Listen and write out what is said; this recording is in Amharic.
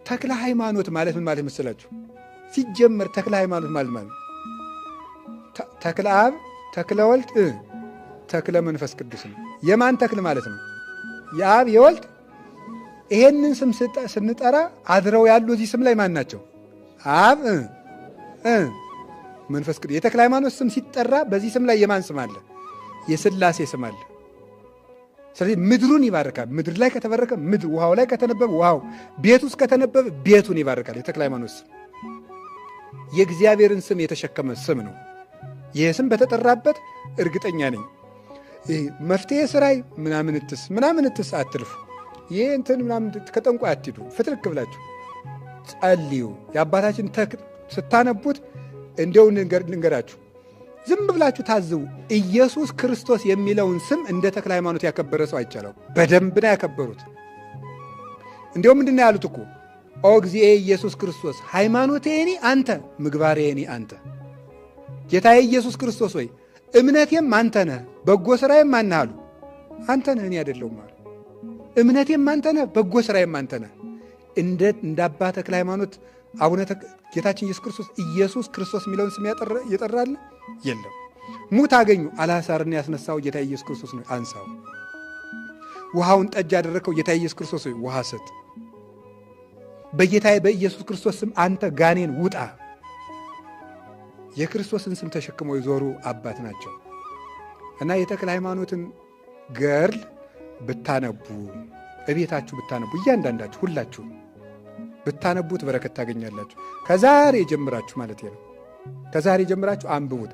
ተክለ ሃይማኖት ማለት ምን ማለት መሰላችሁ? ሲጀመር ተክለ ሃይማኖት ማለት ተክለ አብ፣ ተክለ ወልድ፣ ተክለ መንፈስ ቅዱስ ነው። የማን ተክል ማለት ነው? የአብ የወልድ። ይሄንን ስም ስንጠራ አድረው ያሉ እዚህ ስም ላይ ማን ናቸው? አብ መንፈስ ቅዱስ። የተክለ ሃይማኖት ስም ሲጠራ በዚህ ስም ላይ የማን ስም አለ? የሥላሴ ስም አለ። ስለዚህ ምድሩን ይባርካል። ምድር ላይ ከተበረከ ምድር፣ ውሃው ላይ ከተነበበ ውሃው፣ ቤት ውስጥ ከተነበበ ቤቱን ይባርካል። የተክለ ሃይማኖት ስም የእግዚአብሔርን ስም የተሸከመ ስም ነው። ይህ ስም በተጠራበት እርግጠኛ ነኝ መፍትሄ ስራይ ምናምንትስ አትልፉ። ይህ እንትን ምናምን ከጠንቋይ አትሂዱ። ፍትርክ ብላችሁ ጸልዩ። የአባታችን ተክል ስታነቡት እንዲያው ልንገራችሁ፣ ዝም ብላችሁ ታዝቡ። ኢየሱስ ክርስቶስ የሚለውን ስም እንደ ተክለ ሃይማኖት ያከበረ ሰው አይቻለው። በደንብ ነው ያከበሩት። እንዲያው ምንድን ነው ያሉት እኮ ኦ እግዚእ ኢየሱስ ክርስቶስ ሃይማኖቴኒ አንተ ምግባሬኒ አንተ። ጌታዬ ኢየሱስ ክርስቶስ ወይ እምነቴም አንተ ነህ፣ በጎ ሥራዬም ማነህ አሉ። አንተ ነህ፣ እኔ አይደለሁም አሉ። እምነቴም አንተ ነህ፣ በጎ ሥራዬም አንተ ነህ። እንደ አባ ተክለ ሃይማኖት አቡነ ጌታችን ኢየሱስ ክርስቶስ የሚለውን ስም የጠራል የለም። ሙት አገኙ፣ አልዓዛርን ያስነሳው ጌታ ኢየሱስ ክርስቶስ ነው፣ አንሳው። ውሃውን ጠጅ ያደረከው ጌታ ኢየሱስ ክርስቶስ ነው፣ ውሃ ስጥ። በጌታዬ በኢየሱስ ክርስቶስ ስም አንተ ጋኔን ውጣ። የክርስቶስን ስም ተሸክመው የዞሩ አባት ናቸው እና የተክለ ሃይማኖትን ገርል ብታነቡ፣ እቤታችሁ ብታነቡ፣ እያንዳንዳችሁ ሁላችሁ ብታነቡት በረከት ታገኛላችሁ። ከዛሬ ጀምራችሁ ማለት ነው። ከዛሬ ጀምራችሁ አንብቡት።